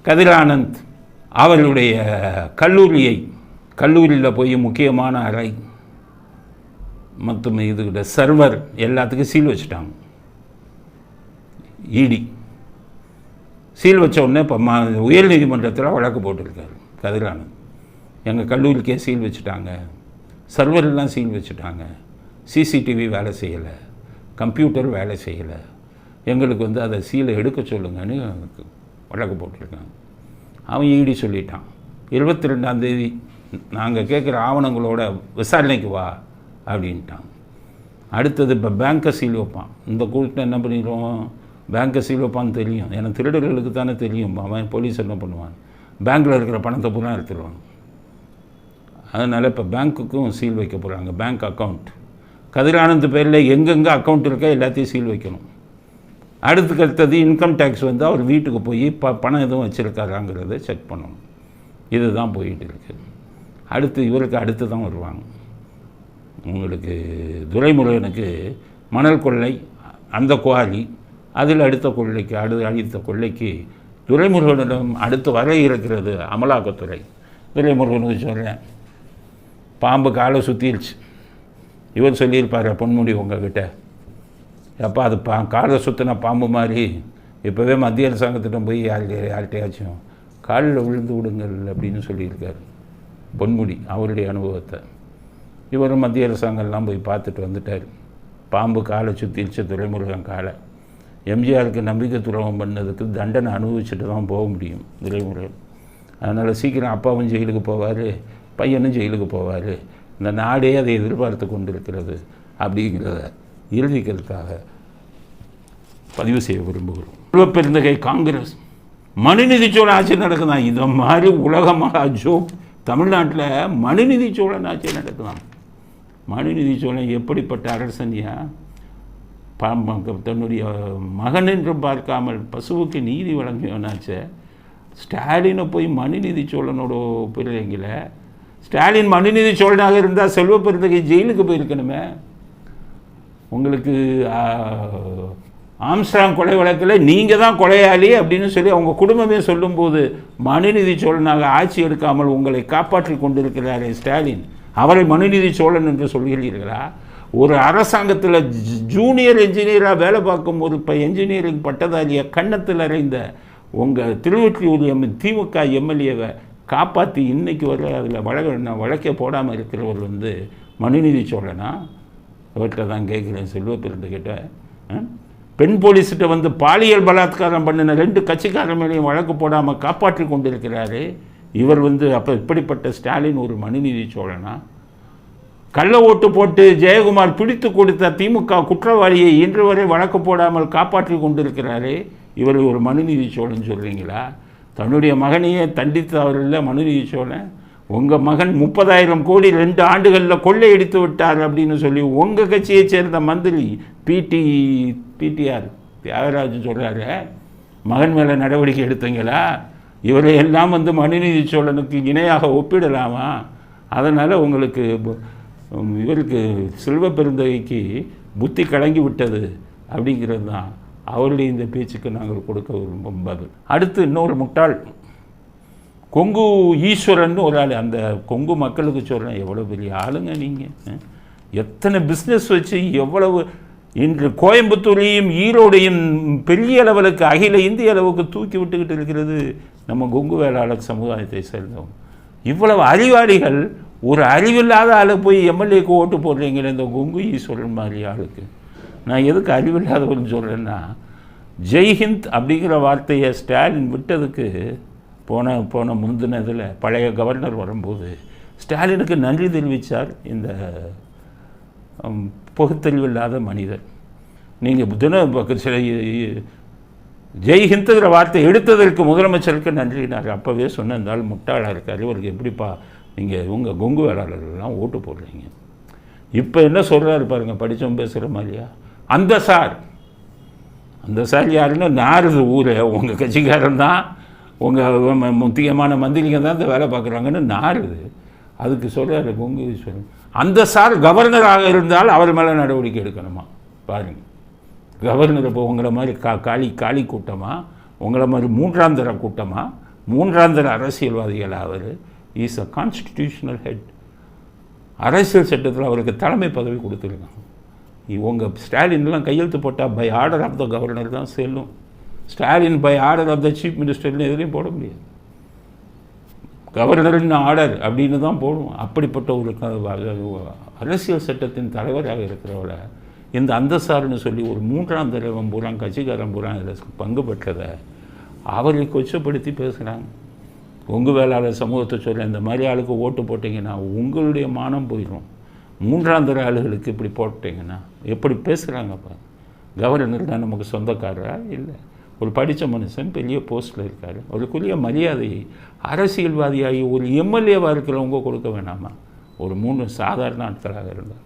கதிரானந்த் அவர்களுடைய கல்லூரியில் போய் முக்கியமான அறை மற்றும் இதுகிட்ட சர்வர் எல்லாத்துக்கும் சீல் வச்சுட்டாங்க. இடி சீல் வச்ச உடனே இப்போ உயர் நீதிமன்றத்தில் வழக்கு போட்டிருக்காரு கதிரானந்த். எங்கள் கல்லூரிக்கே சீல் வச்சுட்டாங்க, சர்வரெல்லாம் சீல் வச்சுட்டாங்க, சிசிடிவி வேலை செய்யலை, கம்ப்யூட்டர் வேலை செய்யலை, எங்களுக்கு அதை சீலை எடுக்க சொல்லுங்கன்னு வழக்கு போட்டிருக்காங்க. அவன் இடி சொல்லிட்டான் 22ஆம் நாங்கள் கேட்குற ஆவணங்களோட விசாரணைக்கு வா அப்படின்ட்டான். அடுத்தது இப்போ பேங்கை சீல் வைப்பான். இந்த கூட்டம் என்ன பண்ணிடுவோம், பேங்கை சீல் வைப்பான்னு தெரியும், ஏன்னா திருடர்களுக்கு தானே தெரியும். அவன் போலீஸ் என்ன பண்ணுவான், பேங்க்கில் இருக்கிற பணத்தை பூரா எடுத்துருவாங்க. அதனால் இப்போ பேங்க்குக்கும் சீல் வைக்க போகிறாங்க. பேங்க் அக்கௌண்ட் கதிரானந்த் பேரில் எங்கெங்கே அக்கௌண்ட் இருக்கோ எல்லாத்தையும் சீல் வைக்கணும். அடுத்தது இன்கம் டேக்ஸ் அவர் வீட்டுக்கு போய் பணம் எதுவும் வச்சுருக்காராங்கிறத செக் பண்ணணும். இதுதான் போயிட்டு இருக்குது. இவருக்கு அடுத்து தான் வருவாங்க. உங்களுக்கு துரைமுருகனுக்கு மணல் கொள்ளை, அந்த குவாரி, அதில் அடுத்த கொள்ளைக்கு துரைமுருகனிடம் அடுத்து வர இருக்கிறது அமலாக்கத்துறை. துரைமுருகனுக்கு சொல்கிறேன், பாம்பு காலை சுற்றிருச்சு. இவர் சொல்லியிருப்பார் பொன்முடி உங்ககிட்ட, எப்போ அது காலை சுற்றின பாம்பு மாதிரி இப்போவே மத்திய அரசாங்கத்திட்ட போய் யார்கிட்டையாச்சும் காலில் விழுந்து விடுங்கள் அப்படின்னு சொல்லியிருக்காரு பொன்முடி, அவருடைய அனுபவத்தை. இவரும் மத்திய அரசாங்கம்லாம் போய் பார்த்துட்டு வந்துட்டார். பாம்பு காலை சுற்றிருச்சு துரைமுருகன் காலை. எம்ஜிஆருக்கு நம்பிக்கை துரோகம் பண்ணதுக்கு தண்டனை அனுபவிச்சுட்டு தான் போக முடியும் துரைமுருகன். அதனால் சீக்கிரம் அப்பாவும் ஜெயிலுக்கு போவார், பையனும் ஜெயிலுக்கு போவார். இந்த நாடே அதை எதிர்பார்த்து கொண்டிருக்கிறது அப்படிங்கிறத இறுதிக்கிறதுக்காக பதிவு செய்ய விரும்புகிறோம். பெருந்தகை காங்கிரஸ் மனுநீதி சோழன் ஆட்சி நடக்குதான். இந்த மாதிரி உலகமாக ஜோக் தமிழ்நாட்டில் மனுநீதி சோழன் ஆட்சி நடக்குதான். மனுநீதி சோழன் எப்படிப்பட்ட அரசனியா, தன்னுடைய மகன் என்று பார்க்காமல் பசுவுக்கு நீதி வழங்கியவனாச்ச. ஸ்டாலினை போய் மனுநீதி சோழனோட பிள்ளைங்கள, ஸ்டாலின் மனுநீதி சோழனாக இருந்தால் செல்வ பெருந்தகை ஜெயிலுக்கு போயிருக்கணுமே. உங்களுக்கு ஆம்ஸ்ட்ராங் கொலை வழக்கில் நீங்கள் தான் கொலையாளி அப்படின்னு சொல்லி அவங்க குடும்பமே சொல்லும்போது மனுநீதி சோழனாக ஆட்சி எடுக்காமல் உங்களை காப்பாற்றி கொண்டிருக்கிறாரே ஸ்டாலின், அவரை மனுநீதி சோழன் என்று சொல்கிறீர்களா? ஒரு அரசாங்கத்தில் ஜூனியர் என்ஜினியராக வேலை பார்க்கும்போது இப்போ என்ஜினியரிங் பட்டதாரியை கன்னத்தில் அறைந்த உங்கள் திருவொற்றியூர் திமுக எம்எல்ஏவை காப்பாற்றி இன்றைக்கி வர அதில் வழக்கே போடாமல் இருக்கிறவர் மனுநீதி சோழனா? அவர்கிட்ட தான் கேட்குறேன், செல்வ பெருந்தகிட்ட. பெண் போலீஸ்கிட்ட பாலியல் பலாத்காரம் பண்ணின 2 கட்சிக்காரர் மேலேயும் வழக்கு போடாமல் காப்பாற்றி கொண்டிருக்கிறாரு இவர். அப்போ இப்படிப்பட்ட ஸ்டாலின் ஒரு மனுநீதி சோழனா? கள்ள ஓட்டு போட்டு ஜெயக்குமார் பிடித்து கொடுத்த திமுக குற்றவாளியை இன்று வரை வழக்கு போடாமல் காப்பாற்றி கொண்டிருக்கிறாரு இவர் ஒரு மனுநீதி சோழன் சொல்கிறீங்களா? தன்னுடைய மகனையே தண்டித்தவரில் மனுநீதி சோழன். உங்கள் மகன் 30,000 கோடி 2 ஆண்டுகளில் கொள்ளையடித்து விட்டார் அப்படின்னு சொல்லி உங்கள் கட்சியை சேர்ந்த மந்திரி பிடிஆர் தியாகராஜன் சொல்கிறாரு, மகன் மேலே நடவடிக்கை எடுத்தீங்களா? இவரை எல்லாம் மனுநீதி சோழனுக்கு இணையாக ஒப்பிடலாமா? அதனால் உங்களுக்கு இவருக்கு செல்வ பெருந்தகைக்கு புத்தி கலங்கி விட்டது அப்படிங்கிறது தான் அவருடைய இந்த பேச்சுக்கு நாங்கள் கொடுக்க விரும்பும் பதில். அடுத்து இன்னொரு முட்டாள் கொங்கு ஈஸ்வரன் ஒரு ஆள். அந்த கொங்கு மக்களுக்கு சொல்கிறேன், எவ்வளோ பெரிய ஆளுங்க நீங்கள், எத்தனை பிஸ்னஸ் வச்சு எவ்வளவு இன்று கோயம்புத்தூரையும் ஈரோடையும் பெரிய லெவலுக்கு அகில இந்திய அளவுக்கு தூக்கி விட்டுக்கிட்டு இருக்கிறது நம்ம கொங்கு வேளாளர் சமுதாயத்தை சேர்ந்தவங்க. இவ்வளவு அறிவாளிகள் ஒரு அறிவில்லாத ஆளு போய் எம்எல்ஏக்கு ஓட்டு போடுறீங்களே இந்த கொங்கு ஈஸ்வரன் மாதிரி ஆளுக்கு. நான் எதுக்கு அறிவில்லாதவர்னு சொல்கிறேன்னா, ஜெய்ஹிந்த் அப்படிங்கிற வார்த்தையை ஸ்டாலின் விட்டதுக்கு போன முந்தினதில் பழைய கவர்னர் வரும்போது ஸ்டாலினுக்கு நன்றி தெரிவித்தார் இந்த பகுத்தறிவில்லாத மனிதர். நீங்கள் சில ஜெய்ஹிந்துங்கிற வார்த்தை எடுத்ததற்கு முதலமைச்சருக்கு நன்றினார். அப்போவே சொன்னால் முட்டாளாக இருக்கார், இவருக்கு எப்படிப்பா நீங்கள் உங்கள் கொங்கு வேளாளர்கள்லாம் ஓட்டு போடுறீங்க? இப்போ என்ன சொல்கிறாரு பாருங்கள், படித்தவன் பேசுகிற மாதிரியா? அந்த சார் யாருன்னு நாருது ஊர், உங்கள் கட்சிக்காரன் தான், உங்கள் முக்கியமான மந்திரிங்க தான் இந்த வேலை பார்க்குறாங்கன்னு நாருது. அதுக்கு சொல்கிறாரு கொங்கு ஈஸ்வரன். அந்த சார் கவர்னராக இருந்தால் அவர் மேலே நடவடிக்கை எடுக்கணுமா? பாருங்கள், கவர்னர் இப்போ உங்களை மாதிரி காளி கூட்டமாக, உங்களை மாதிரி 3ஆம் தர கூட்டமாக மூன்றாந்தர அரசியல்வாதிகள் அவர். Is a constitutional head. அரசியல் சட்டத்தில் அவருக்கு தலைமை பதவி கொடுத்துருக்காங்க. இவங்க ஸ்டாலின்லாம் கையெழுத்து போட்டால் by order of the governor தான் செல்லும். Stalin by order of the chief மினிஸ்டர்னு எதுலேயும் போட முடியாது. கவர்னரின் ஆர்டர் அப்படின்னு தான் போடுவோம். அப்படிப்பட்ட ஒரு அரசியல் சட்டத்தின் தலைவராக இருக்கிறவரை இந்த அந்தசார்னு சொல்லி ஒரு மூன்றாம் தடவம் பூரா கட்சிக்காரன் பூரா இதில் பங்கு பெற்றதை அவரை கொச்சப்படுத்தி பேசுகிறாங்க. உங்கள் வேளாளர் சமூகத்தை சொல்ல இந்த மாதிரி ஆளுக்கு ஓட்டு போட்டிங்கன்னா உங்களுடைய மானம் போயிடும். மூன்றாந்தர ஆளுகளுக்கு இப்படி போட்டிங்கன்னா எப்படி பேசுகிறாங்கப்பா. கவர்னர் தான் நமக்கு சொந்தக்காரரா? இல்லை, ஒரு படித்த மனுஷன் பெரிய போஸ்ட்டில் இருக்கார். அவருக்குரிய மரியாதையை அரசியல்வாதியாகி ஒரு எம்எல்ஏவாக இருக்கிறவங்க கொடுக்க வேணாமா? ஒரு 3 சாதாரண ஆட்களாக இருந்தார்.